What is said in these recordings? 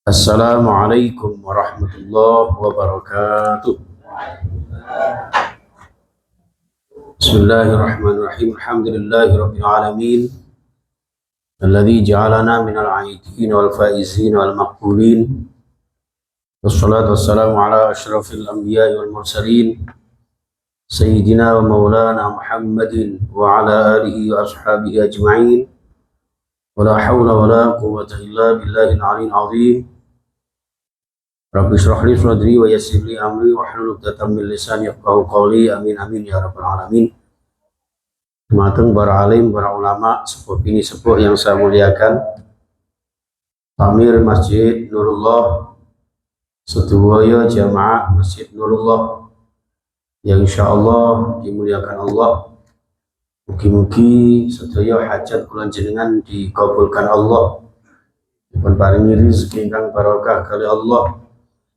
Assalamualaikum warahmatullahi wabarakatuh. Bismillahirrahmanirrahim. Alhamdulillahirabbil alamin. Alladzi ja'alana minal 'aidin wal faizin wal maqbulin. Wassalatu wassalamu ala asyrafil anbiya'i wal mursalin. Sayyidina wa maulana Muhammadin wa ala alihi wa ashabihi ajma'in. Wa la hawla wa la quwwata illa billahil 'aliyyil 'azim. Rabbi shrah li sadri wa yassir li amri wa hlul 'uqdatam min lisani yafqahu qawli. Amin amin ya rabbal alamin. Dumateng para alim, para ulama, sepuh bini sepuh yang saya muliakan. Amir Masjid Nurullah Sedulur Jamaah Masjid Nurullah yang insyaallah dimuliakan Allah. Mugi-mugi sedaya hajat kula jenengan dikabulkan Allah. Dipun paringi rezeki ingkang barokah kali Allah.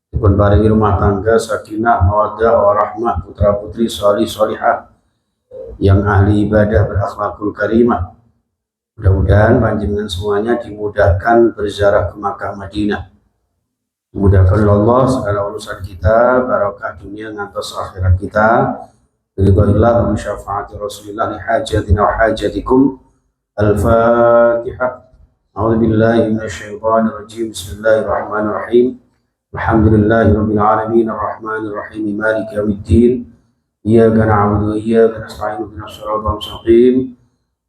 Dipun paringi rumah tangga sakinah mawaddah warahmah, putra putri sholih sholihah yang ahli ibadah berakhlakul karimah. Mudah-mudahan panjenengan semuanya dimudahkan berziarah ke Makkah Madinah. Dimudahkan oleh Allah segala urusan kita, barokah dunia ngantos akhirat kita. Ridhoillah wa syafaati Rasulillah li hajatina wa hajatikum. Al-Fatihah. A'udzubillahi minasyaitonir rajim. Bismillahirrahmanirrahim. Alhamdulillahirabbil alamin arrahmanir rahim maliki yaumiddin. Iyyaka na'budu wa iyyaka nasta'in ihdinas siratal mustaqim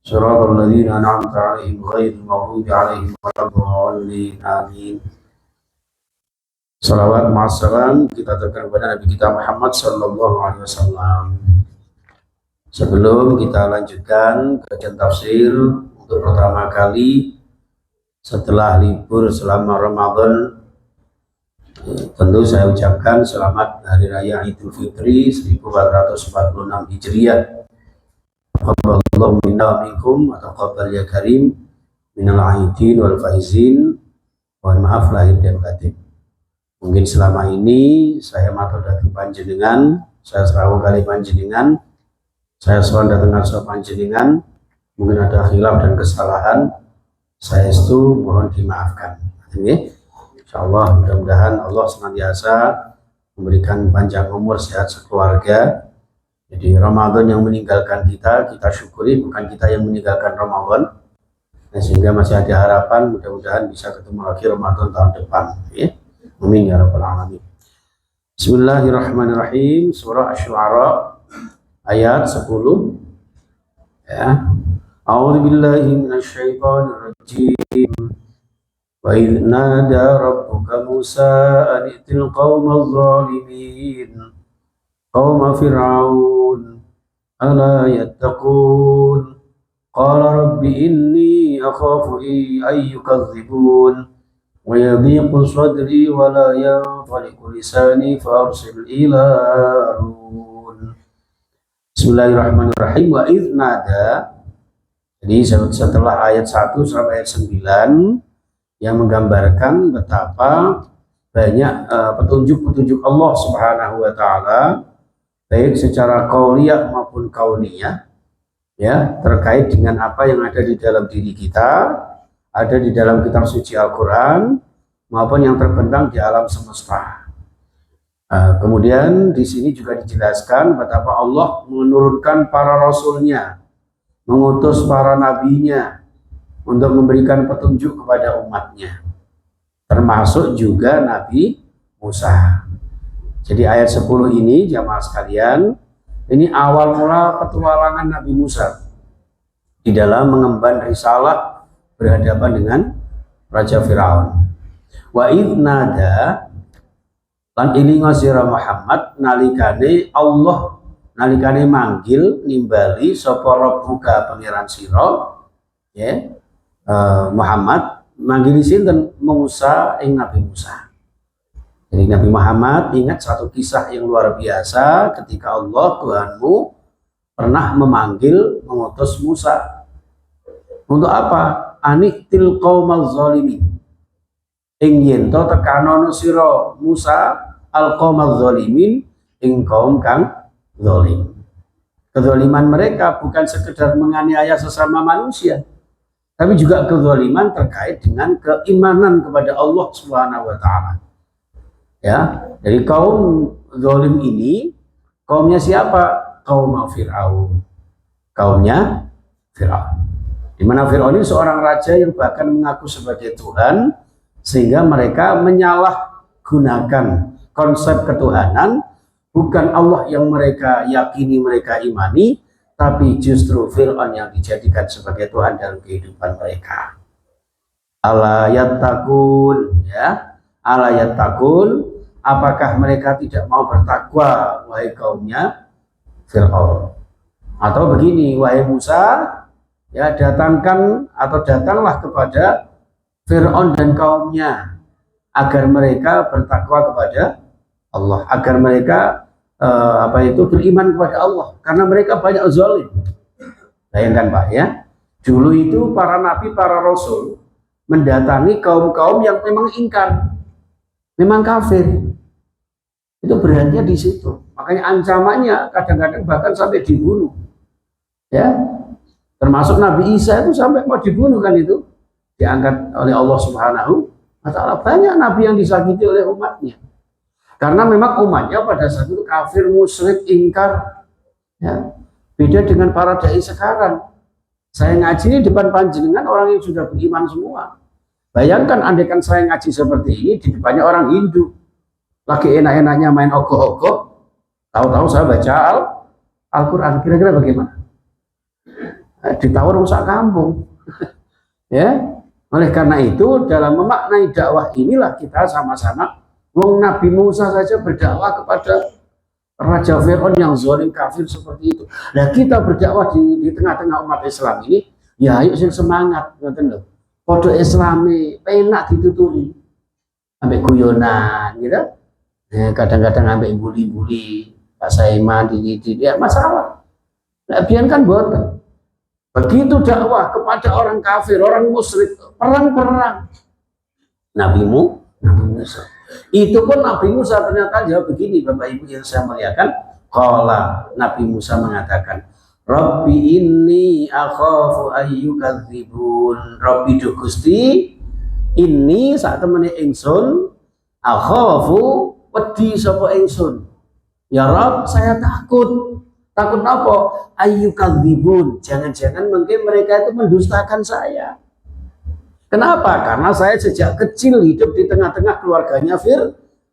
siratal ladzina an'amta 'alaihim ghairil maghdubi 'alaihim waladdallin. Amin. Salawat ma'assalam kita aturkan kepada Nabi kita Muhammad sallallahu alaihi wasallam. Sebelum kita lanjutkan kajian tafsir untuk pertama kali setelah libur selama Ramadan, tentu saya ucapkan selamat Hari Raya Idul Fitri 1446 Hijriah. Taqabbalallahu minna minkum wa taqabbal ya karim minal aidin wal faizin. Mohon maaf lahir dan batin. Mungkin selama ini saya matur datang panjenengan, saya serawung kali panjenengan, saya sowan datang ngarsa panjenengan, mungkin ada khilaf dan kesalahan, saya itu mohon dimaafkan. Ini insyaallah mudah-mudahan Allah senantiasa memberikan panjang umur, sehat sekeluarga. Jadi Ramadan yang meninggalkan kita, kita syukuri, bukan kita yang meninggalkan Ramadan. Nah, sehingga masih ada harapan, mudah-mudahan bisa ketemu lagi Ramadan tahun depan. Ya. Amin ya rabbal alamin. Bismillahirrahmanirrahim. Surah Asy-Syu'ara ayat 10. Ya. A'udzubillahi minasyaitonir rajim. Wa idh nada rabbuka Musa an i'til qaumal zalimin qauma fir'aun ala yattaqun qala rabbi inni akhafu an yukadzibun wa yadhiqu sadri wa la yanṭaliqu lisani fa arsil ila Harun. Bismillahirrahmanirrahim. Wa idh nada, jadi setelah ayat 1 sampai ayat 9 yang menggambarkan betapa banyak petunjuk-petunjuk Allah Subhanahu wa taala baik secara qauliyah maupun kauniyah, ya, terkait dengan apa yang ada di dalam diri kita, ada di dalam kitab suci Al-Qur'an maupun yang terbentang di alam semesta. Kemudian di sini juga dijelaskan betapa Allah menurunkan para rasulnya, mengutus para nabinya untuk memberikan petunjuk kepada umatnya, termasuk juga Nabi Musa. Jadi ayat 10 ini jamaah sekalian, ini awal mula petualangan Nabi Musa di dalam mengemban risalah berhadapan dengan Raja Firaun. Wa idh nada, lan ilinga sira Muhammad nalikane Allah nalikane manggil nimbali sapa rabbuka pangeran sira, ya. Muhammad manggili sinten Musa ing Nabi Musa. Jadi Nabi Muhammad ingat satu kisah yang luar biasa ketika Allah Tuhanmu pernah memanggil, mengutus Musa. Untuk apa? Aniqtil qaumal zalimin. Ing yen to tekanono sira Musa al qaumal zalimin ing kaum kang zalim. Kezaliman mereka bukan sekedar menganiaya sesama manusia, tapi juga kezaliman terkait dengan keimanan kepada Allah Subhanahu wa taala. Ya, dari kaum zalim ini, kaumnya siapa? Kaum Fir'aun. Kaumnya Fir'aun. Di mana Fir'aun ini seorang raja yang bahkan mengaku sebagai Tuhan, sehingga mereka menyalahgunakan konsep ketuhanan, bukan Allah yang mereka yakini, mereka imani, tapi justru Fir'aun yang dijadikan sebagai Tuhan dalam kehidupan mereka. Ala yattaqun, ya, ala yattaqun, apakah mereka tidak mau bertakwa, wahai kaumnya Fir'aun? Atau begini, wahai Musa, ya, datangkan atau datanglah kepada Fir'aun dan kaumnya agar mereka bertakwa kepada Allah, agar mereka beriman kepada Allah, karena mereka banyak zalim. Bayangkan Pak, ya, dulu itu para nabi, para rasul mendatangi kaum-kaum yang memang ingkar, memang kafir. Itu berhentinya di situ. Makanya ancamannya kadang-kadang bahkan sampai dibunuh. Ya, termasuk Nabi Isa itu sampai mau dibunuh kan, itu diangkat oleh Allah Subhanahu wa taala. Banyak nabi yang disakiti oleh umatnya. Karena memang umatnya pada saat itu kafir, musyrik, ingkar. Ya. Beda dengan para dai sekarang. Saya ngaji ini depan panjenengan orang yang sudah beriman semua. Bayangkan andaikan saya ngaji seperti ini di depannya orang Hindu, lagi enak-enaknya main ogoh-ogoh, tahu-tahu saya baca Al-Quran, kira-kira bagaimana? Ditawar rusak kampung. Ya. Oleh karena itu, dalam memaknai dakwah inilah kita sama-sama. Wong Nabi Musa saja berdakwah kepada Raja Fir'aun yang zalim kafir seperti itu. Nah, kita berdakwah di tengah-tengah umat Islam ini, ya ayo sing semangat, ngoten lho. Padha Islami penak dituturi. Ambek guyonan, gitu. Kadang-kadang ambek buli-buli, Pak Saiman ya masalah. Nah, biarkan boten. Begitu dakwah kepada orang kafir, orang musyrik, perang-perang. Nabi Musa. Itu pun Nabi Musa ternyata jawab begini, Bapak Ibu yang saya muliakan. Qala, Nabi Musa mengatakan, Rabbi inni akhafu ayyukadzibun. Rabbi du Gusti, ini saat temene ingsun, akhafu wedi sapa ingsun. Ya Rabb, saya takut. Takut apa? Ayyukadzibun. Jangan-jangan mungkin mereka itu mendustakan saya. Kenapa? Karena saya sejak kecil hidup di tengah-tengah keluarganya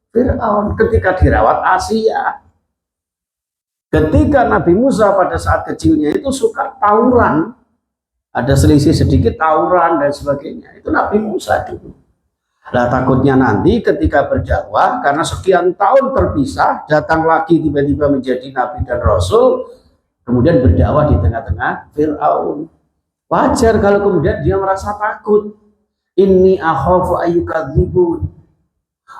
Fir'aun ketika dirawat Asia. Ketika Nabi Musa pada saat kecilnya itu suka tawuran, ada selisih sedikit tawuran dan sebagainya. Itu Nabi Musa dulu. Nah, takutnya nanti ketika berdakwah, karena sekian tahun terpisah, datang lagi tiba-tiba menjadi Nabi dan Rasul, kemudian berdakwah di tengah-tengah Fir'aun. Wajar kalau kemudian dia merasa takut. Inni akhafu ayyukadzibun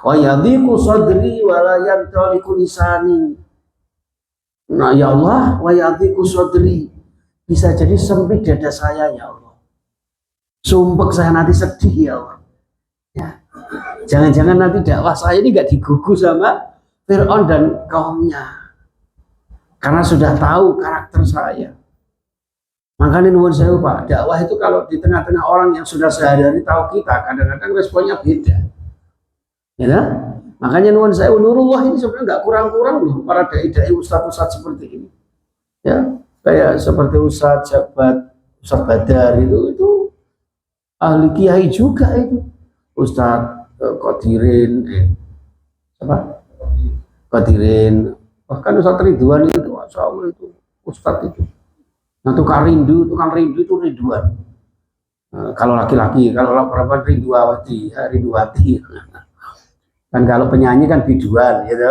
wa yadhiqu sadri wa la yantaliqu lisani. Nah ya Allah, wa yadhiqu sadri, bisa jadi sempit dada saya ya Allah, sumpek saya nanti sedih ya Allah. Ya. Jangan-jangan nanti dakwah saya ini gak digugu sama Fir'aun dan kaumnya, karena sudah tahu karakter saya. Makanya nuwun sewu Pak, dakwah itu kalau di tengah-tengah orang yang sudah sehari-hari tahu kita, kadang-kadang responnya beda. Ya, makanya nuwun sewu, Nurullah ini sebenarnya nggak kurang-kurang loh para dai-dai ustadz-ustadz seperti ini. Ya, kayak seperti Ustadz Jabat, Ustadz Badar itu ahli kiai juga itu. Ustadz Qadirin, Qadirin, bahkan Ustadz Ridwan itu, Masya Allah itu Ustadz itu. Nah, tukang rindu itu Ridwan. Kalau laki-laki, kalau perempuan Ridwati. Dan kalau penyanyi kan biduan, gitu.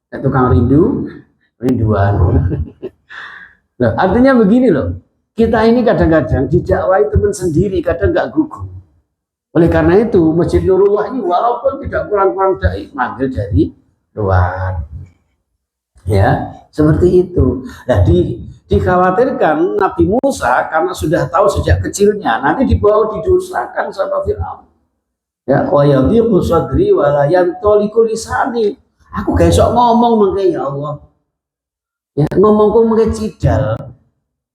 Dan tukang Ridwan. Nah, artinya begini loh. Kita ini kadang-kadang didakwai teman sendiri, kadang nggak gugup. Oleh karena itu, Masjid Nurullah ini walaupun tidak kurang-kurang dai, manggil dari luar. Ya, seperti itu. Nah, dikhawatirkan Nabi Musa karena sudah tahu sejak kecilnya nanti dibawa didosakan sama Fir'aun. Ya, wa yadhiqu sadri wa la yantaliqu lisani. Aku gak esok ngomong mengke ya Allah. Ya, ngomongku mengke cidal.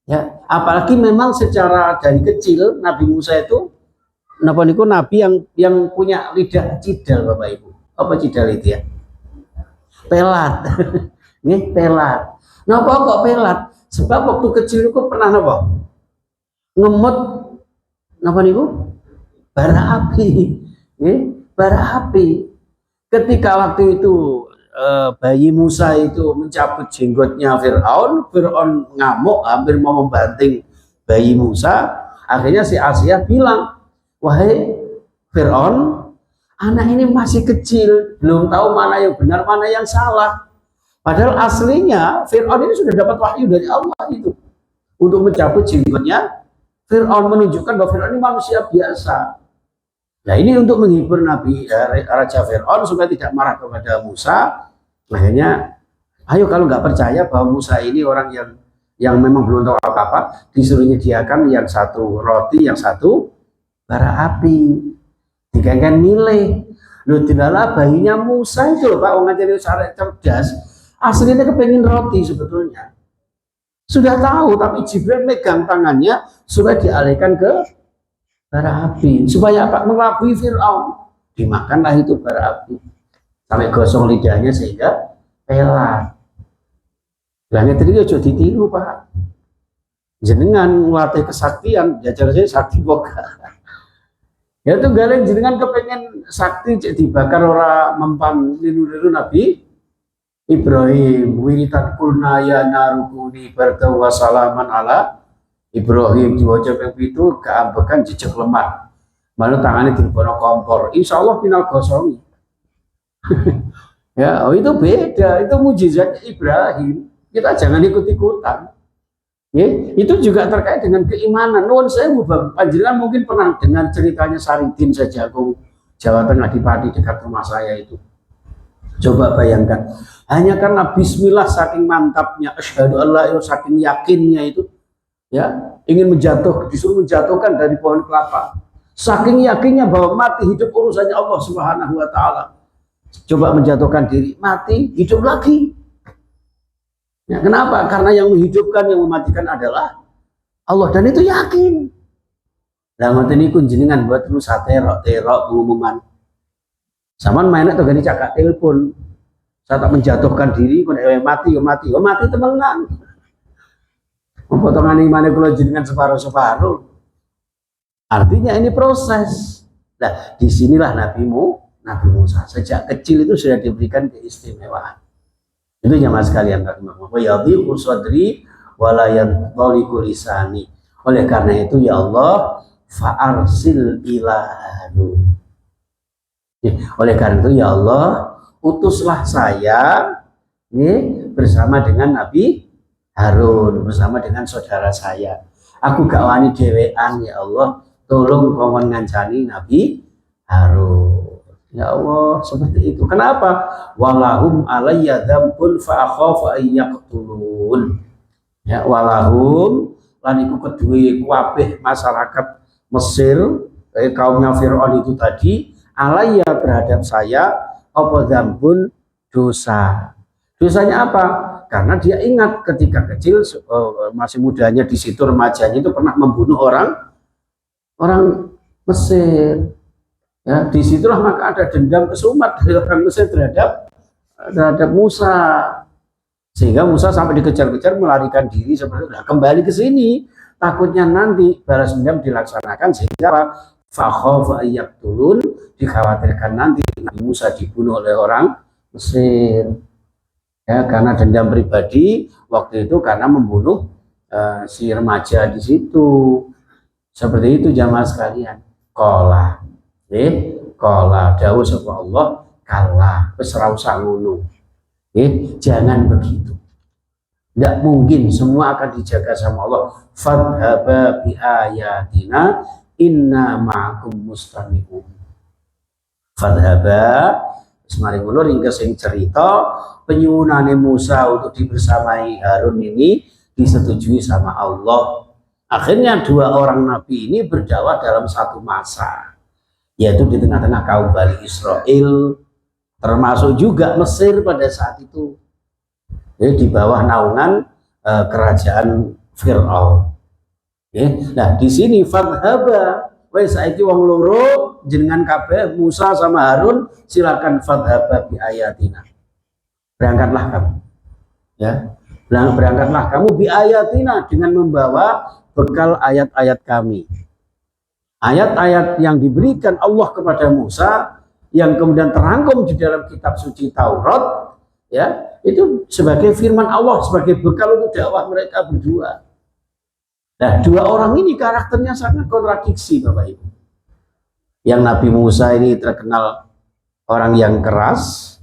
Ya, apalagi memang secara dari kecil Nabi Musa itu nabi yang punya lidah cidal Bapak Ibu. Apa cidal itu ya? Pelat. Nih pelat. Napa kok pelat? Sebab waktu kecil itu pernah napa? Ngemut napa niku? Bara api. Nih, bara api. Ketika waktu itu bayi Musa itu mencabut jenggotnya Fir'aun, Fir'aun ngamuk hampir mau membanting bayi Musa. Akhirnya si Asia bilang, wahai Fir'aun, anak ini masih kecil, belum tahu mana yang benar, mana yang salah. Padahal aslinya Fir'aun ini sudah dapat wahyu dari Allah itu untuk mencabut jenggotnya Fir'aun, menunjukkan bahwa Fir'aun ini manusia biasa. Nah ini untuk menghibur Nabi Raja Fir'aun supaya tidak marah kepada Musa. Akhirnya, ayo kalau nggak percaya bahwa Musa ini orang yang memang belum tahu apa-apa, disuruh nyediakan yang satu roti, yang satu bara api. Dikengken milih. Loh tidaklah bayinya Musa itu loh Pak, orang jadi cerdas. Aslinya kepengen roti sebetulnya. Sudah tahu, tapi Jibril megang tangannya supaya dialihkan ke bara api. Supaya apa? Mengelabui Fir'aun. Dimakanlah itu bara api. Sampai gosong lidahnya sehingga pelat. Langit ini juga ditiru Pak. Jenengan melatih kesaktian, jajar saya sakti boga. Ya itu galeng jenengan kepengen sakti dibakar orang mempan liru-liru Nabi Ibrahim, wiritan kulna ya narukuni barta wa salaman ala Ibrahim, diwajah yang itu keambekan jejak lemah. Malu tangannya dibono kompor. Insya Allah final gosongi. Ya, oh itu beda, itu mujizat Ibrahim. Kita jangan ikut-ikutan. Ya, itu juga terkait dengan keimanan. Nuwun sewu panjenengan mungkin pernah dengar ceritanya Saridin Sejagung, Jawa Tengah di Pati dekat rumah saya itu. Coba bayangkan, hanya karena bismillah saking mantapnya, asyhadu alla ilaha saking yakinnya itu, ya, ingin disuruh menjatuhkan dari pohon kelapa. Saking yakinnya bahwa mati hidup urusannya Allah Subhanahu wa taala. Coba menjatuhkan diri, mati, hidup lagi. Ya, kenapa? Karena yang menghidupkan, yang mematikan adalah Allah, dan itu yakin. Lah ngoten niku jenengan buat terus terok pengumuman. Saman mainnya tuh gani cakap telepon. Saya tak menjatuhkan diri, mati temenan. Mempotongan imannya kalau jenengan separuh-separuh. Artinya ini proses. Nah, disinilah Nabi Musa sejak kecil itu sudah diberikan keistimewaan. Itu jamaah sekalian, yadhiqu sadri wala yadhiqu lisani. Oleh karena itu ya Allah, fa'arsil ilahu. Oleh karena itu ya Allah, utuslah saya bersama dengan Nabi Harun, bersama dengan saudara saya. Aku gak wani dewean ya Allah, tolong kongon ngancani Nabi Harun. Ya Allah, seperti itu. Kenapa? Walahum alayya dzambun fa akhafu ay yaqtulun. Ya, walahum lan iku kedue kabeh masyarakat Mesir, kaumnya Firaun itu tadi, alayya terhadap saya apa dzambun, dosa. Dosanya apa? Karena dia ingat ketika kecil, masih mudanya di situ, remajanya itu pernah membunuh orang Mesir. Ya, disitulah maka ada dendam kesumat dari orang Mesir terhadap Musa, sehingga Musa sampai dikejar-kejar melarikan diri seperti itu. Nah, kembali ke sini, takutnya nanti balas dendam dilaksanakan sehingga fakhof ayyaqtulun, dikhawatirkan nanti Nabi Musa dibunuh oleh orang Mesir. Ya, karena dendam pribadi waktu itu karena membunuh si remaja di situ. Seperti itu jamaah sekalian. Qala dawuh sapa Allah, kalah wis ora usah ngono. Jangan begitu. Tidak mungkin semua akan dijaga sama Allah. Fadhaba bi ayatina inna ma'akum mustami'un. Fadhaba semari ngono ringkes sing cerita penyuwunane Musa untuk dibersamai Harun ini disetujui sama Allah. Akhirnya dua orang nabi ini berdakwah dalam satu masa, yaitu di tengah-tengah kaum Bani Israel, termasuk juga Mesir pada saat itu, di bawah naungan kerajaan Fir'aun. Nah di sini fadhaba, wes saiki wong loro jenengan kabeh Musa sama Harun silakan fadhaba bi ayatina. Berangkatlah kamu. Ya. Berangkatlah kamu bi ayatina dengan membawa bekal ayat-ayat kami. Ayat-ayat yang diberikan Allah kepada Musa yang kemudian terangkum di dalam kitab suci Taurat, ya, itu sebagai firman Allah, sebagai bekal untuk dakwah mereka berdua. Nah, dua orang ini karakternya sangat kontradiksi, Bapak Ibu. Yang Nabi Musa ini terkenal orang yang keras,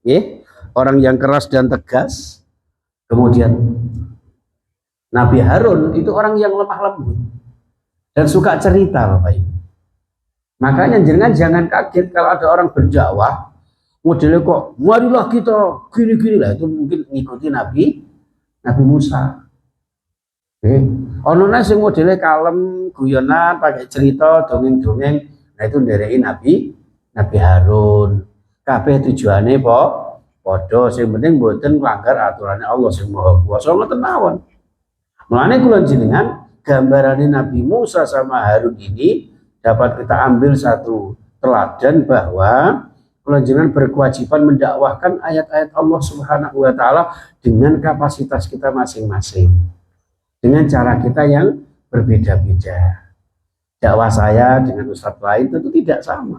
ya, orang yang keras dan tegas. Kemudian Nabi Harun itu orang yang lemah lembut dan suka cerita, Bapak Ibu. Makanya jangan kaget kalau ada orang berdakwah modelnya kok marilah kita gini-gini lah, itu mungkin ngikuti Nabi Musa. Ono sing modelnya kalem, guyonan, pakai cerita, dongeng-dongeng. Nah itu ndereki Nabi Harun. Kabeh tujuane padha, sing penting mboten nglanggar aturannya Allah sing Maha Kuwasa ngoten mawon. Mulane kula jenengan gambaran Nabi Musa sama Harun ini dapat kita ambil satu teladan bahwa kula jenengan berkewajiban mendakwahkan ayat-ayat Allah Subhanahu wa taala dengan kapasitas kita masing-masing. Dengan cara kita yang berbeda-beda. Dakwah saya dengan ustadz lain tentu tidak sama.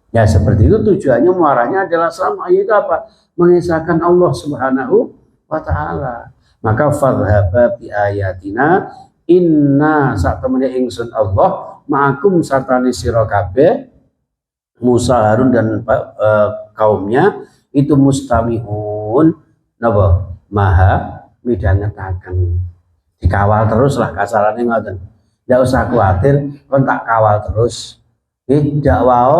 Ya seperti itu tujuannya muaranya adalah sama, yaitu apa? Mengisahkan Allah Subhanahu wa taala. Maka fadhhaba bi ayatina inna sak temene ingsun Allah ma'akum sartane sira kabeh Musa Harun dan kaumnya itu mustamihun napa maha midhangetaken. Dikawal terus lah kasarannya ngoten. Tidak usah khawatir, kon tak kawal terus. Dakwah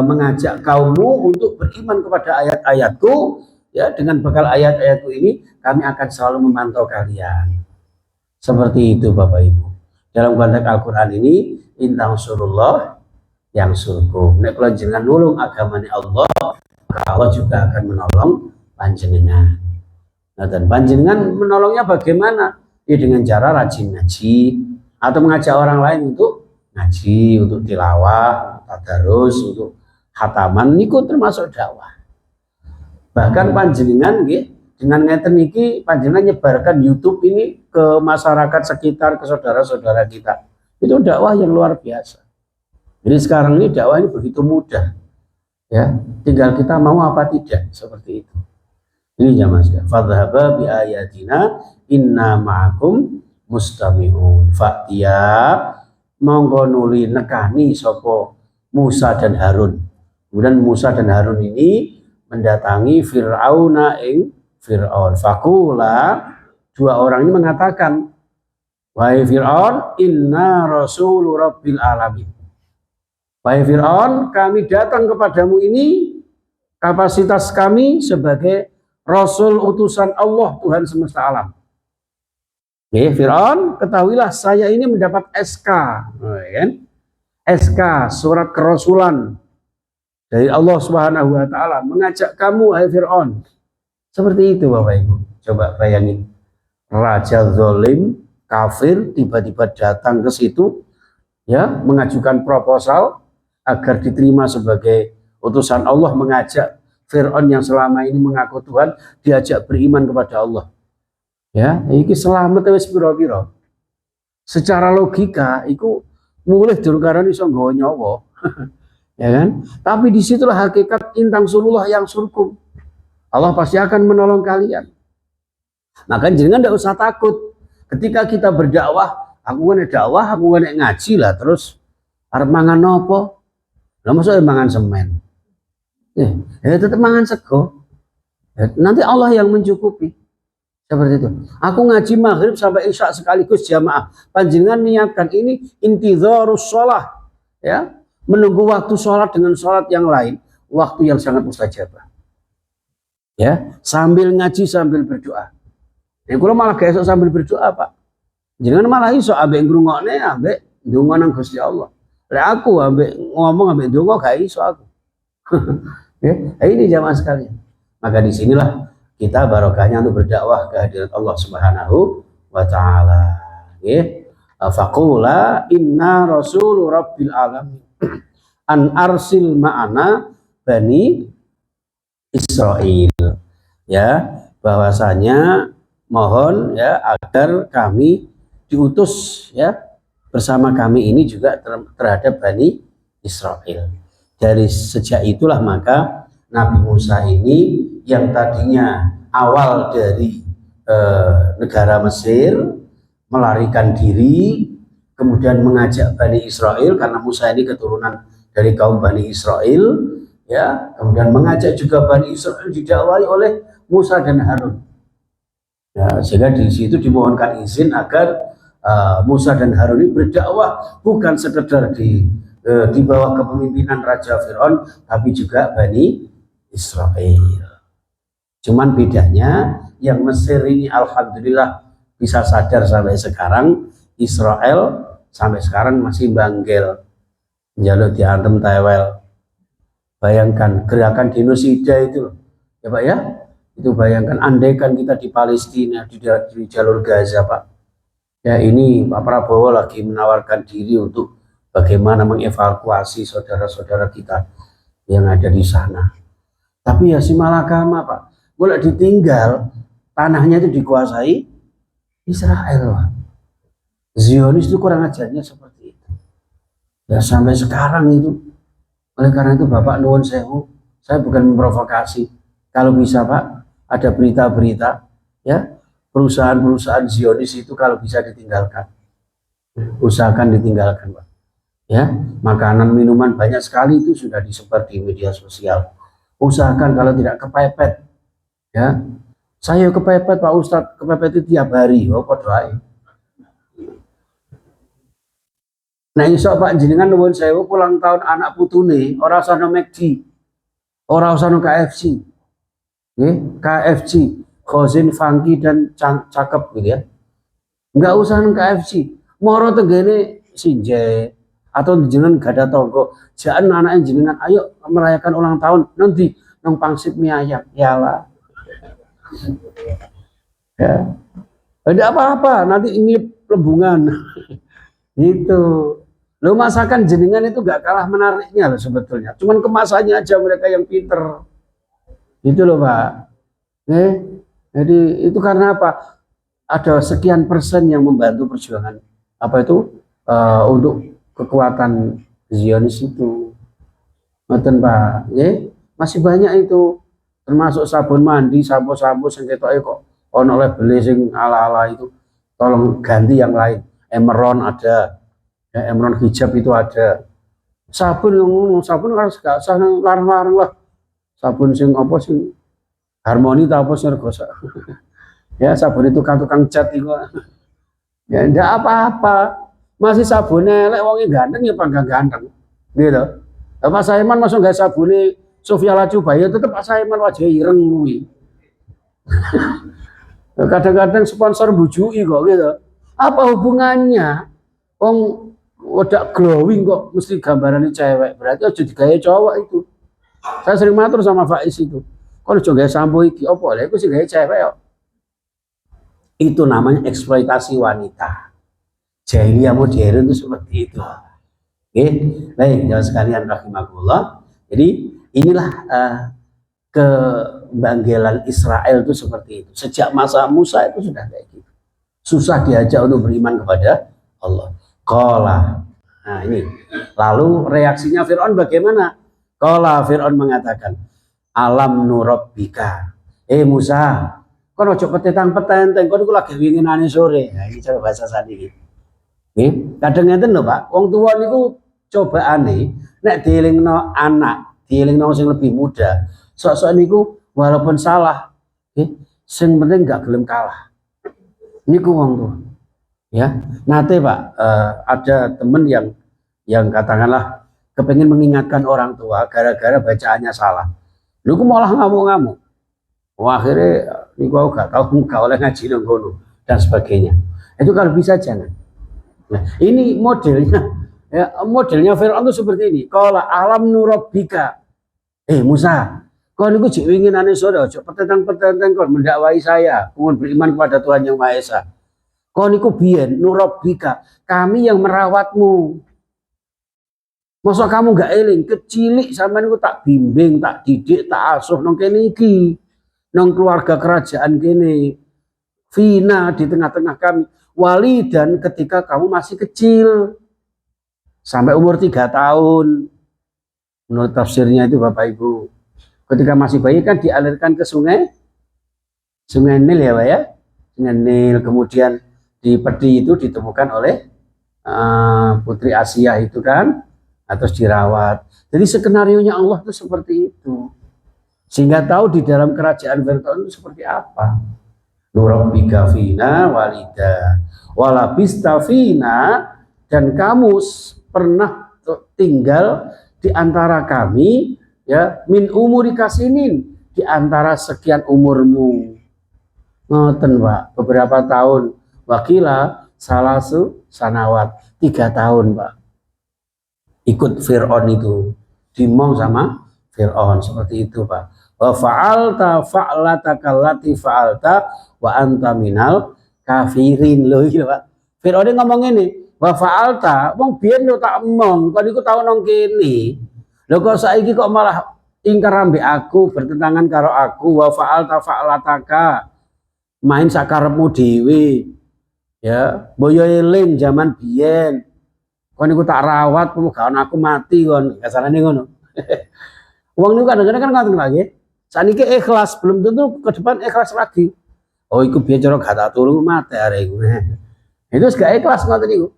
mengajak kaummu untuk beriman kepada ayat-ayatku, ya dengan bekal ayat-ayatku ini kami akan selalu memantau kalian. Seperti itu Bapak Ibu. Dalam konteks Al-Quran ini intang surullah yang surkum. Nek kalau jangan nulung agamanya Allah, maka Allah juga akan menolong panjenengan. Nah, dan panjenengan menolongnya bagaimana? Ya dengan cara rajin ngaji atau mengajak orang lain untuk ngaji, untuk tilawah, tadarus, untuk khataman niku termasuk dakwah. Bahkan panjenengan nggih dengan ngeten niki panjenengan nyebarkan YouTube ini ke masyarakat sekitar, ke saudara-saudara kita. Itu dakwah yang luar biasa. Jadi sekarang ini dakwah ini begitu mudah. Ya, tinggal kita mau apa tidak, seperti itu. Ini ya Mas. Fadhhaba bi ayatina inna ma'akum mustami'un. Fa'tiya monggo nuli nekani sapa Musa dan Harun. Kemudian Musa dan Harun ini mendatangi Fir'auna ing Fir'aun. Fakula, dua orang ini mengatakan, wahai Fir'aun, inna rasulu rabbil alamin. Wahai Fir'aun, kami datang kepadamu ini, kapasitas kami sebagai Rasul utusan Allah Tuhan semesta alam. Oke, Fir'aun, ketahuilah saya ini mendapat SK, SK, surat kerasulan dari Allah Subhanahu wa taala mengajak kamu hai Fir'aun. Seperti itu Bapak Ibu. Coba bayangin. Raja zalim, kafir tiba-tiba datang ke situ ya, mengajukan proposal agar diterima sebagai utusan Allah, mengajak Fir'aun yang selama ini mengaku Tuhan diajak beriman kepada Allah. Ya, iki selamat wis pira-pira. Secara logika iku mulih durung iso nggawa nyawa. Ya kan? Tapi disitulah hakikat intang sulullah yang surkum. Allah pasti akan menolong kalian. Maka jenengan tidak usah takut. Ketika kita berdakwah, aku ngaji lah terus arep mangan apa? Lah mosok mangan semen. Tetap mangan sego. Nanti Allah yang mencukupi. Seperti itu. Aku ngaji maghrib sampai isya sekaligus jamaah. Panjenengan niatkan ini intidharus shalah. Ya, menunggu waktu sholat dengan sholat yang lain. Waktu yang sangat mustajabah. Ya, sambil ngaji sambil berdoa. Kalau malah gak esok sambil berdoa Pak. Jangan malah iso ambek ngrungokne ambek ndonga nang Gusti Allah. Lek aku ambek ngomong ambek ndonga gak iso aku. Ya, ini jamaah sekalian. Maka disinilah kita barokahnya untuk berdakwah kehadirat Allah Subhanahu wa ta'ala. Nggih. Faqula inna rasul rabbil alamin an arsil ma'ana bani Israel. Ya, bahwasanya mohon ya agar kami diutus ya bersama kami ini juga terhadap Bani Israel. Dari sejak itulah maka Nabi Musa ini yang tadinya awal dari negara Mesir melarikan diri, kemudian mengajak Bani Israel karena Musa ini keturunan dari kaum Bani Israel, ya, kemudian mengajak juga Bani Israel didakwai oleh Musa dan Harun. Ya, sehingga di situ dimohonkan izin agar Musa dan Harun ini berdakwah bukan sekedar di bawah kepemimpinan Raja Fir'aun, tapi juga Bani Israel. Cuman bedanya yang Mesir ini alhamdulillah bisa sadar sampai sekarang, Israel sampai sekarang masih banggel, jalur diantem tewel. Bayangkan gerakan genosida itu, ya Pak ya. Itu bayangkan andaikan kita di Palestina, di jalur Gaza Pak. Ya ini Pak Prabowo lagi menawarkan diri untuk bagaimana mengevakuasi saudara-saudara kita yang ada di sana. Tapi ya si malakama Pak, boleh ditinggal, tanahnya itu dikuasai Israel Pak. Zionis itu kurang ajarnya seperti itu. Ya sampai sekarang itu. Oleh karena itu Bapak nuwun sewu, saya bukan memprovokasi. Kalau bisa Pak, ada berita-berita ya perusahaan-perusahaan Zionis itu kalau bisa ditinggalkan, usahakan ditinggalkan Pak ya. Makanan minuman banyak sekali itu sudah disebar di media sosial, usahakan kalau tidak kepepet ya. Saya kepepet Pak Ustadz, kepepet itu tiap hari. Oh doain. Nah iso Pak jenengan nuwun sewu ulang tahun anak putune ora usah no McD, ora usah no KFC. KFC, Khozin, Funky dan cakep gitu ya. Enggak usah nang KFC. Moro tenggene Sinjai atau jenengan gak ada tonggo. Jangan anaknya jenengan ayo merayakan ulang tahun nanti nang pangsit mie ayam. Yalah. Ya. Tidak apa-apa, nanti ini pelembungan. Itu. Lo masakan jenengan itu gak kalah menariknya loh sebetulnya. Cuman kemasannya aja mereka yang pinter. Itu loh Pak. Jadi itu karena apa? Ada sekian persen yang membantu perjuangan apa itu untuk kekuatan Zionis itu. Ngoten Pak. Masih banyak itu. Termasuk sabun mandi, sampo-sampo sing ketoke kok ono label sing ala-ala itu. Tolong ganti yang lain. Emeron ada. Ya, Emeron hijab itu ada. Sabun yang sabun harus gak usah larang-larang lah. Sabun sing apa sing Harmoni tak apa sih regosa. Ya sabun itu tukang cat itu. Ya enggak apa-apa. Masih sabunnya elek wonge ganteng ya panggang ganteng. Gitu. Pak Saiman masuk enggak sabune Sofia Lacuba ya tetap Pak Saiman wajah ireng kuwi. Kadang-kadang sponsor bujui kok gitu. Apa hubungannya? Wong udah glowing kok mesti gambarannya cewek. Berarti aja digawe cowok itu. Saya sering matur sama Faiz itu. Kalau coba sampo iki opo lha iku sing gawe cewek yo. Itu namanya eksploitasi wanita. Jahiliyah modern itu seperti itu. Oke, baik jamaah sekalian rahimakumullah. Jadi inilah kebanggelan Israel itu seperti itu. Sejak masa Musa itu sudah kayak gitu. Susah diajak untuk beriman kepada Allah. Qala. Nah, ini. Lalu reaksinya Fir'aun bagaimana? Qala Fir'aun mengatakan, alam nurabbika. Musa, kono ojo petentang-petenteng, kono iku lagi winginane sore. Nah, iki cara bahasa saniki. Nggih, kadang ngeten lho, Pak. Wong tuwa niku cobaane nek dielingno anak, dielingno sing lebih muda. Sok-sok niku walaupun salah, sing penting gak gelem kalah. Niku wong tuwa. Ya, nate Pak, ada temen yang katakanlah kepengen mengingatkan orang tua gara-gara bacaannya salah. Lu malah ngamuk-ngamuk. Wah, akhirnya niku aku gak tahu gak oleh ngaji nang kono dan sebagainya. Itu kalau bisa jangan. Nah, ini modelnya ya, modelnya Fir'aun itu seperti ini. Qala alam nurabbika. Musa, kau niku jek winginane sore aja petentang-petenteng kon mendakwai saya, mohon beriman kepada Tuhan Yang Maha Esa. Kon iku biyen nurabbika, kami yang merawatmu. Masa kamu gak eling, kecilik sampean niku tak bimbing, tak didik, tak asuh nang kene iki. Nang keluarga kerajaan kene. Fina di tengah-tengah kami. Walidan ketika kamu masih kecil. Sampai umur 3 tahun. Menurut tafsirnya itu Bapak Ibu. Ketika masih bayi kan dialirkan ke sungai Nil ya Pak ya. Sungai Nil, kemudian di peti itu ditemukan oleh Putri Asia itu kan, terus dirawat. Jadi skenarionya Allah itu seperti itu, sehingga tahu di dalam kerajaan Fir'aun itu seperti apa. Nurabbika fina walida walabista fina, dan kamu pernah tinggal di antara kami ya, min umuri kasinin, di antara sekian umurmu. Ngoten Pak, beberapa tahun. Wakila salasu sanawat, 3 tahun Pak. Ikut Fir'aun itu, dimong sama Fir'aun, seperti itu Pak. Wa fa'alta fa'lataka allati fa'alta wa anta minal kafirin. Loh iya Pak. Fir'aun ngomong ini, wa fa'alta, wong biyen yo tak emong, kok niku tau nang kene. Lho kok saiki kok malah ingkar ambek aku, bertentangan karo aku. Wa fa'alta fa'lataka, main sakarepmu dhewe. Ya, boyo eling zaman biyen. Kon niku tak rawat, pemugaan aku mati kon. Kasarane ngono. Wong niku kadang-kadang kan ngoten lagi. Saniki ikhlas, belum tentu ke depan ikhlas lagi. Oh, iku biyen cara gak tak tulung mati arek iku. Itu gak ikhlas ngoten niku.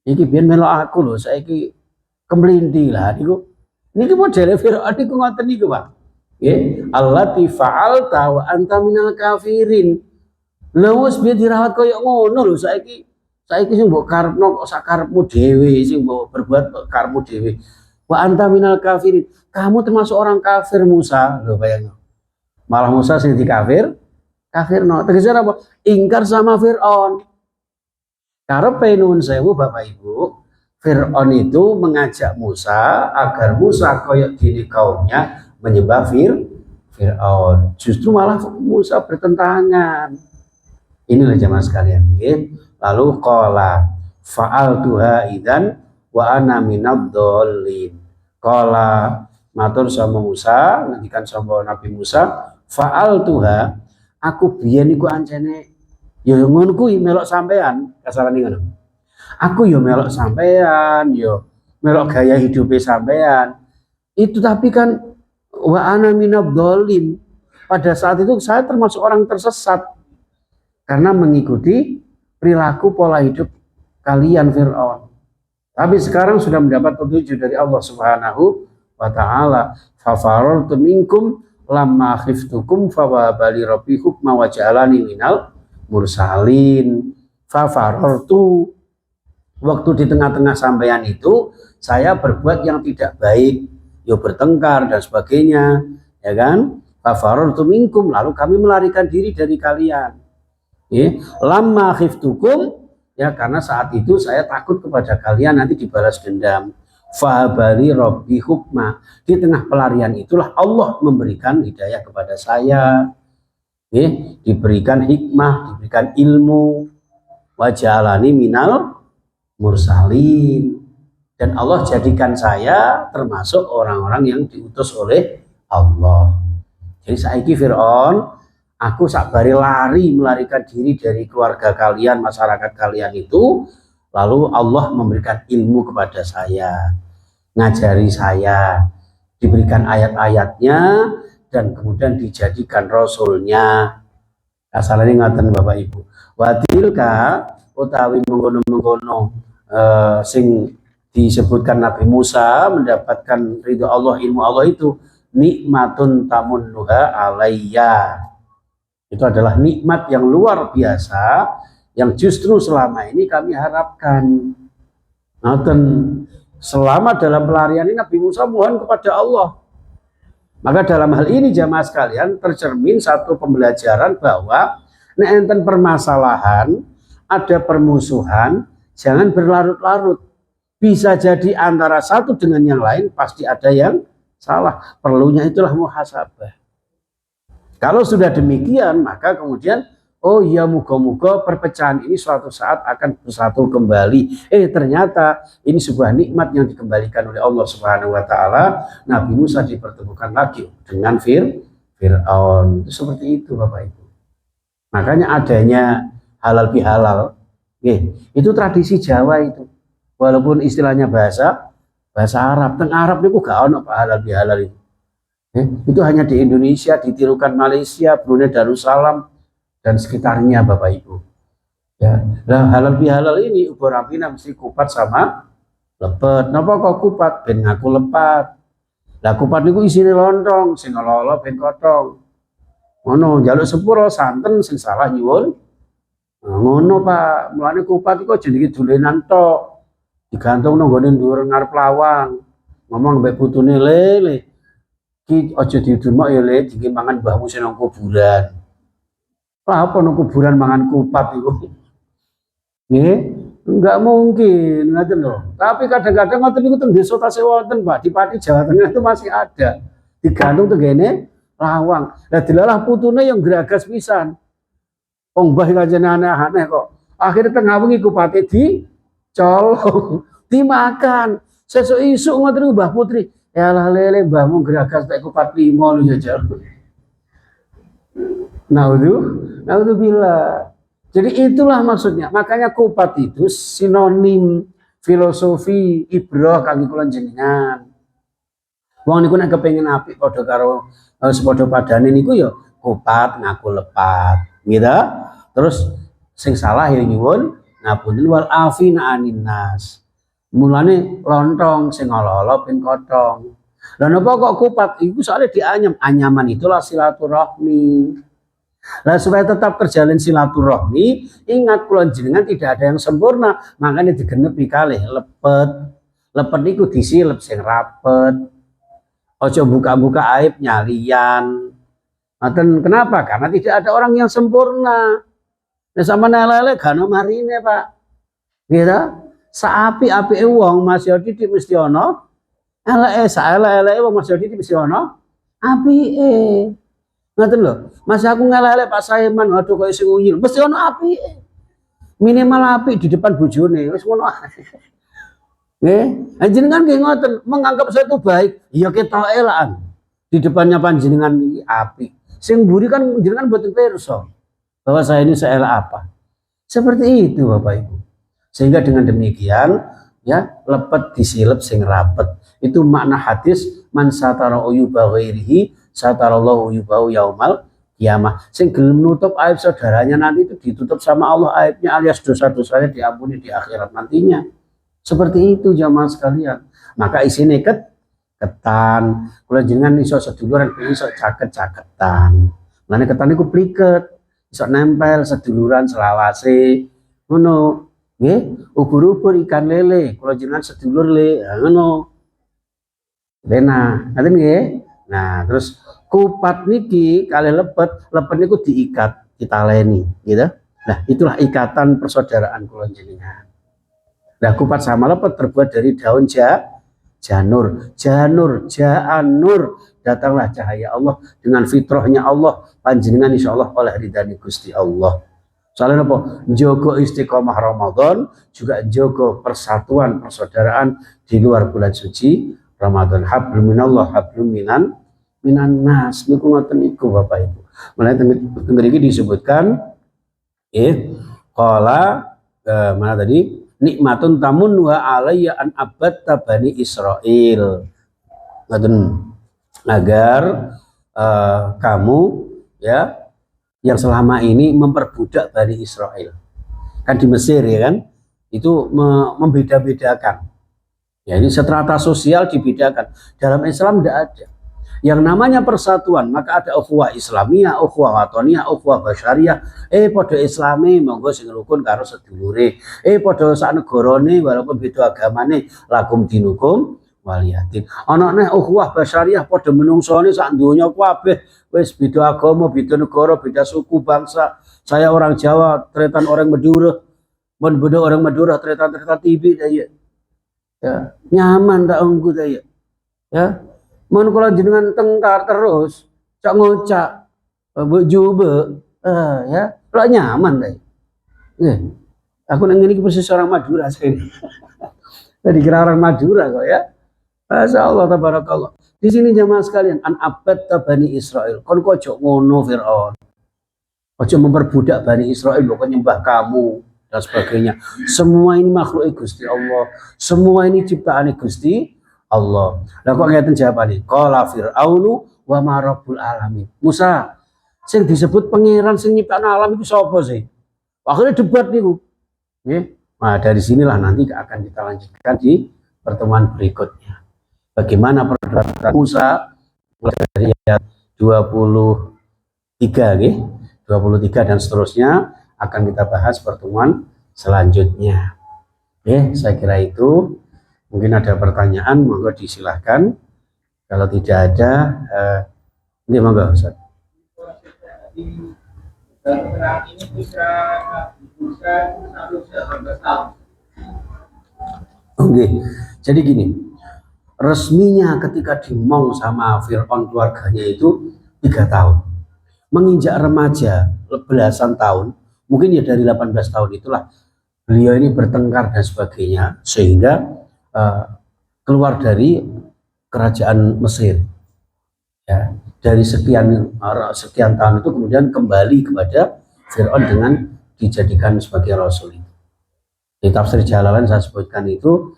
Iki biyen melok aku lho, saiki kemlinti lah niku. Niki modele Fir'aun niku ngoten niku, Pak. Nggih, allati fa'alta wa anta minal kafirin. Lha wis biyen dirawat koyo ngono lho, saiki sing mbok karepno kok sakarepmu dhewe, sing mbok berbuat karepmu dhewe. Wa anta minal kafirin. Kamu termasuk orang kafir Musa. Lho bayangno. Malah Musa sing kafirno. Tegasane apa? Ingkar sama Fir'aun. Karepe nuwun sewu Bapak Ibu, Fir'aun itu mengajak Musa agar Musa koyo dene kaumnya menyembah Fir'aun. Justru malah Musa bertentangan. Inilah jamaah sekalian. Okay. Lalu qala fa'altuha idzan wa ana minadh dhallin. Qala matur sama Musa, ngendikan sama Nabi Musa, fa'altuha, aku biyen iku ancene ya ngono kuwi melok sampean, kasarane ngono. Aku ya melok sampean, ya melok gaya hidupe sampean. Itu tapi kan wa ana minadh dhallin. Pada saat itu saya termasuk orang tersesat. Karena mengikuti perilaku pola hidup kalian Fir'aun. Tapi sekarang sudah mendapat petunjuk dari Allah Subhanahu wa ta'ala. Fafarartu minkum lamma khiftukum fawabali rabbi hukma wa ja'alani minal mursalin. Fafarartu, waktu di tengah-tengah sampeyan itu saya berbuat yang tidak baik, yo bertengkar dan sebagainya, ya kan? Fafarartu minkum, lalu kami melarikan diri dari kalian. Lama khiftukum, ya karena saat itu saya takut kepada kalian nanti dibalas dendam. Fahabali robbi hukma, di tengah pelarian itulah Allah memberikan hidayah kepada saya, diberikan hikmah, diberikan ilmu, wajalani minal mursalin, dan Allah jadikan saya termasuk orang-orang yang diutus oleh Allah. Jadi saiki Fir'aun, aku sakbari melarikan diri dari keluarga kalian, masyarakat kalian itu. Lalu Allah memberikan ilmu kepada saya, ngajari saya, diberikan ayat-ayatnya, dan kemudian dijadikan rasulnya. Asalnya ngaten Bapak Ibu. Watilka utawi mengkono-mengkono sing disebutkan Nabi Musa mendapatkan ridho Allah, ilmu Allah itu nikmatun tamunnuha alayya. Itu adalah nikmat yang luar biasa yang justru selama ini kami harapkan. Dan selama dalam pelarian ini Nabi Musa mohon kepada Allah. Maka dalam hal ini jamaah sekalian tercermin satu pembelajaran bahwa enten permasalahan, ada permusuhan, jangan berlarut-larut. Bisa jadi antara satu dengan yang lain pasti ada yang salah. Perlunya itulah muhasabah. Kalau sudah demikian, maka kemudian oh iya muga-muga perpecahan ini suatu saat akan bersatu kembali. Ternyata ini sebuah nikmat yang dikembalikan oleh Allah Subhanahu wa taala. Nabi Musa dipertemukan lagi dengan Fir'aun. Seperti itu Bapak Ibu. Makanya adanya halal bihalal. Itu tradisi Jawa itu. Walaupun istilahnya bahasa Arab. Teng Arab itu gak ono halal bihalal itu. Itu hanya di Indonesia, ditirukan Malaysia, Brunei Darussalam dan sekitarnya Bapak Ibu. Ya, nah halal bihalal ini ubur rampina mesti kupat sama lepet. Napa kok kupat? Ben ngaku lepat. Lah kupat niku isine lontong, sing olo-olo ben kotong. Ngono, njaluk sepuro santen sing salah nyuwun. Nah, ngono Pak, mulane kupat iku jenenge dolenan tok. Digantung nang gone dhuwur ngarep lawang. Ngomong mbek putune lele. Ki aja didumok ya le, iki mangan mbahmu sing nang kuburan. Apa nang kuburan mangan kupat iku? Nggih, enggak mungkin, ngoten lho. Tapi kadang-kadang ngoten niku teng desa tasih wonten, Pak. Di Pati Jawa Tengah itu masih ada. Digantung tenggene lawang. Lah dilalah putune yang geragas pisan. Wong mbah kancane aneh-aneh kok. Akhirnya tengah wengi kupate dicolong, dimakan. Sesuk isuk ngoten niku Mbah Putri. Ya lah lele mbahmu geragas tak kupat 5 lu jajal. Naudzubillah. Jadi itulah maksudnya. Makanya kupat itu sinonim filosofi ibrah kangge kula jenengan. Wong niku nek kepengin apik padha karo sepadha padane niku ya kupat ngaku lepat, gitu. Terus sing salah ya nyuwun ngapunten wal afina anin nas. Mulane lontong sing olo-olo ben kotong. Lah napa kok kupat? Iku soalnya dianyam. Anyaman itulah silaturahmi. Lah supaya tetap terjalin silaturahmi, ingat kula jenengan tidak ada yang sempurna, makanya digenepi kalih lepet. Lepet niku disilep sing rapet. Ojo buka-buka aib nyalian. Kenapa? Karena tidak ada orang yang sempurna. Nah sama lele gak ono marine, Pak. Gitu. Saapi-api wong Mas Yodi mesti ono. Elek-elek wong Mas Yodi mesti ono. Apike. Ngoten lho. Mas aku ngelelek Pak Saiman, waduh kok sing unyil. Mesti ono apike. Minimal apik di depan bojone, wis ngono. Nggih, jenengan nggih ngoten, menganggap saya itu baik, ya ketoke lah. Di depannya panjenengan iki apik. Sing mburi kan jenengan mboten pirsa bahwa saya ini seelek apa. Seperti itu Bapak Ibu. Sehingga dengan demikian ya lepet disilep sing rapet. Itu makna hadis man satara uyuba ghairihi satarallahu uyubahu yaumal kiamah. Sing gelem nutup aib saudaranya nanti itu ditutup sama Allah aibnya alias dosa-dosanya diampuni di akhirat nantinya. Seperti itu jamaah sekalian. Maka isine ketan. Kula jenengan iso seduluran iso caket-caketan. Mane ketan iku pliket, iso nempel seduluran selawase. Ngono. Nggih, ubur-ubur ikan lele, kalau jenengan sedulur le, ngono. Bena, ngaten nggih. Nah, terus kupat niki kali lepet niku diikat, ditaleni, gitu. Nah, itulah ikatan persaudaraan kula jenengan. Nah, kupat sama lepet terbuat dari daun janur. Datanglah cahaya Allah dengan fitrahnya Allah, panjenengan insyaallah oleh ridhani Gusti Allah. Soalnya apa? Jogo istiqomah Ramadan juga jogo persatuan persaudaraan di luar bulan suci Ramadan. Hablum minallah, hablum minan nas. Niku ngoten niku Bapak Ibu. Mulai mriki disebutkan qala mana tadi? Nikmatun tamun wa alayya an abatta bani Israil. Ngoten agar kamu ya yang selama ini memperbudak Bani Israel. Kan di Mesir ya kan, itu membeda-bedakan. Ya ini strata sosial dibedakan. Dalam Islam tidak ada. Yang namanya persatuan, maka ada ukhuwah Islamiyah, ukhuwah watoniyah, ukhuwah basyariyah. Podo Islami monggo sing rukun karo sedulure. Podo sak negarane walaupun beda agamane lakum dinukum waliyatin. Ana neh ukhuwah basyariyah padha menungsone sak donya kabeh wis beda agama, beda negara, beda suku, bangsa. Saya orang Jawa, tretan orang Madura. Mun beda orang Madura tretan-tretan tibi ya. Ya, nyaman tak unggu ya. Ya. Mun kula jenengan tengkar terus cak ngocak mbok jube Ya, kalau nyaman deh. Ya. Aku nang ini persis orang Madura saya. Jadi kira orang Madura kok ya. Masya Allah, tabarakallah. Di sini jamaah sekalian, an abad Bani Israel. Kon kocok ngono Fir'aun. Ojo memperbudak Bani Israel, pokoknya nyembah kamu dan sebagainya. Semua ini makhluk Gusti Allah. Semua ini ciptaan Gusti Allah. Lah kok ngeten jawabane? Qala Fir'aunu wa ma rabbul alamin. Musa, sing disebut pangeran sing nyiptakan alam itu sapa sih? Akhirnya debat niku. Nggih. Nah, dari sinilah nanti akan kita lanjutkan di pertemuan berikutnya. Bagaimana perdebatan Musa dari ayat 23 nggih. 23 dan seterusnya akan kita bahas pertemuan selanjutnya. Oke, saya kira itu. Mungkin ada pertanyaan, monggo disilahkan. Kalau tidak ada, ini monggo Ustaz. Oke, jadi gini, resminya ketika dimong sama Fir'aun keluarganya itu 3 tahun. Menginjak remaja belasan tahun, mungkin ya dari 18 tahun itulah beliau ini bertengkar dan sebagainya sehingga keluar dari kerajaan Mesir. Ya, dari sekian tahun itu kemudian kembali kepada Fir'aun dengan dijadikan sebagai rasul. Di tafsir Jalalain saya sebutkan itu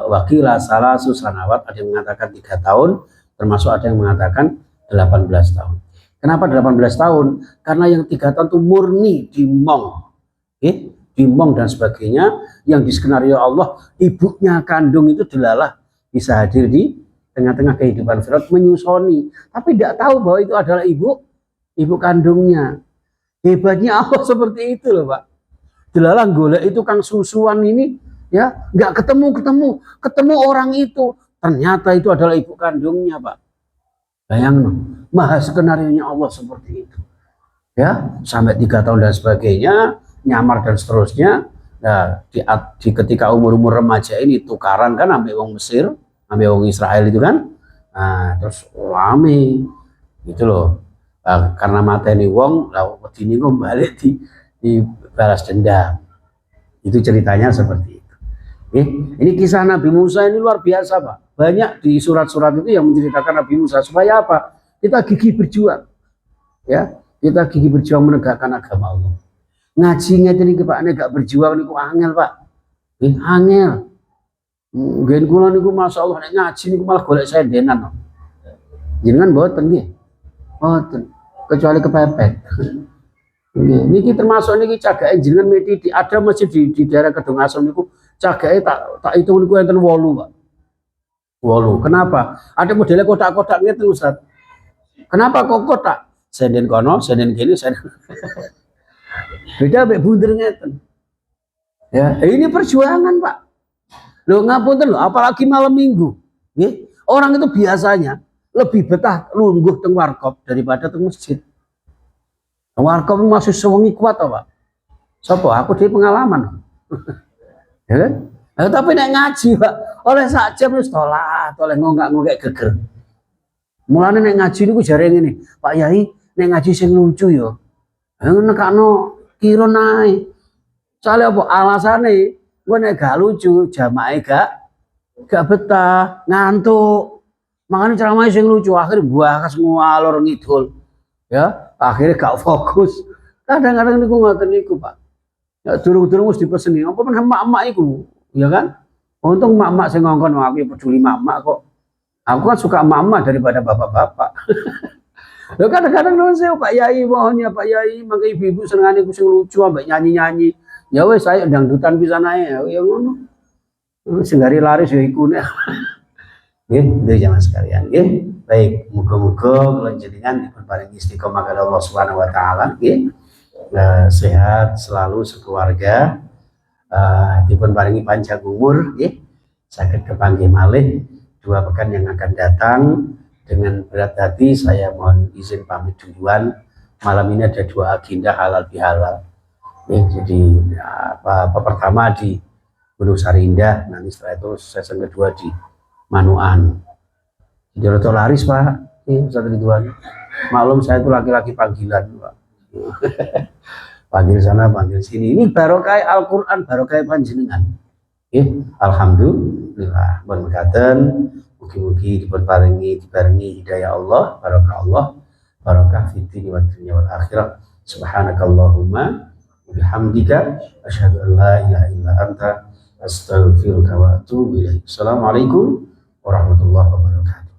wakilah salah susanawat, ada yang mengatakan 3 tahun, termasuk ada yang mengatakan 18 tahun. Kenapa 18 tahun? Karena yang 3 tahun itu murni dimong, dimong dan sebagainya, yang di skenario Allah ibunya kandung itu delalah bisa hadir di tengah-tengah kehidupan Fir'aun menyusoni, tapi tidak tahu bahwa itu adalah ibu kandungnya. Hebatnya Allah seperti itu loh Pak. Delalah golek itu kang susuan ini ya nggak ketemu orang itu, ternyata itu adalah ibu kandungnya Pak. Bayangin, maha skenario-nya Allah seperti itu. Ya, sampai 3 tahun dan sebagainya, nyamar dan seterusnya. Nah, di ketika umur-umur remaja ini tukaran kan sampai wong Mesir, sampai wong Israel itu kan. Nah, terus rame gitu loh. Nah, karena mateni wong, lah ini kok balik di balas dendam. Itu ceritanya seperti itu. Ini kisah Nabi Musa ini luar biasa Pak. Banyak di surat-surat itu yang menceritakan Nabi Musa supaya apa? Kita gigih berjuang, ya. Kita gigih berjuang menegakkan agama Allah. Ngajinya tadi Pak, nek gak berjuang niku angel Pak. Angel. Nggen kula niku masyaallah nek ngaji niku malah golek sendenan. Jenengan mboten nggih. Mboten. Kecuali kepepet. Niki termasuk niki cagake jenengan meti ada masjid di daerah Kedung Asem niku cagake tak hitung niku enten 8 Pak. 8. Kenapa? Ada modelnya kotak-kotak ngeten Ustaz. Kenapa kok kotak? Senden kono, senden kene, senden. Beda mek bunder ngeten. Ya, ini perjuangan, Pak. Loh ngapunten lho, apalagi malam Minggu. Nggih. Orang itu biasanya lebih betah lungguh teng warkop daripada teng masjid. Warkop masih sewengi kuat to, Pak. Sopo? Aku di pengalaman. Ya kan? Nah, tapi nek ngaji, Pak, oleh sak jam wis tolat, oleh ngongak-ngongek geger. Mulane nek ngaji niku jare ngene, Pak Yai, nek ngaji sing lucu ya. Nekakno kira nae. Soale apa alasane, engko nek gak lucu, jamaah gak betah, ngantuk. Makanya ceramah sing lucu akhirnya bahas ngalor ngidul. Ya, akhirnya gak fokus. Kadang-kadang niku ngoten niku, Pak. Ya durung-durung wis dipeseni, apa men emak-emak iku, ya kan? Untung emak-emak sing ngongkon, aku peduli emak-emak kok. Aku kan suka emak-emak daripada bapak-bapak. Loh kadang-kadang nuwun sewu Pak Yai, mohon ya Pak Yai, mangke ibu-ibu senengane ku sing lucu ambek nyanyi-nyanyi. Ya wis saya dangdutan pisan ae, ya ngono. Sing gari laris ya iku nek. Nggih, itu jamaah sekalian nggih. Baik, muga-muga kula jenengan dipun paringi istiqomah kali Allah Subhanahu wa taala nggih. Sehat selalu sekeluarga, dipun paringi panjang umur nggih. Saged kepanggih malih 2 pekan yang akan datang. Dengan berat hati saya mohon izin pamit duluan. Malam ini ada 2 agenda halal bihalal. Jadi pertama di Gunung Sarindah, nanti setelah itu sesi kedua di Manuan. Jadi roto laris Pak, Ustaz Ridwan. Maklum saya itu laki-laki panggilan Pak. Panggil sana, panggil sini. Ini barokah Al-Quran, barokah panjenengan. Alhamdulillah. Bermekaten, mugi-mugi dibarengi hidayah Allah, barokah Allah, barokah fitri wa dunya wal akhirah. Subhanakallahumma bihamdika asyhadu an la ilaha illa anta astaghfiruka wa atubu ilaik. Assalamualaikum warahmatullahi wabarakatuh.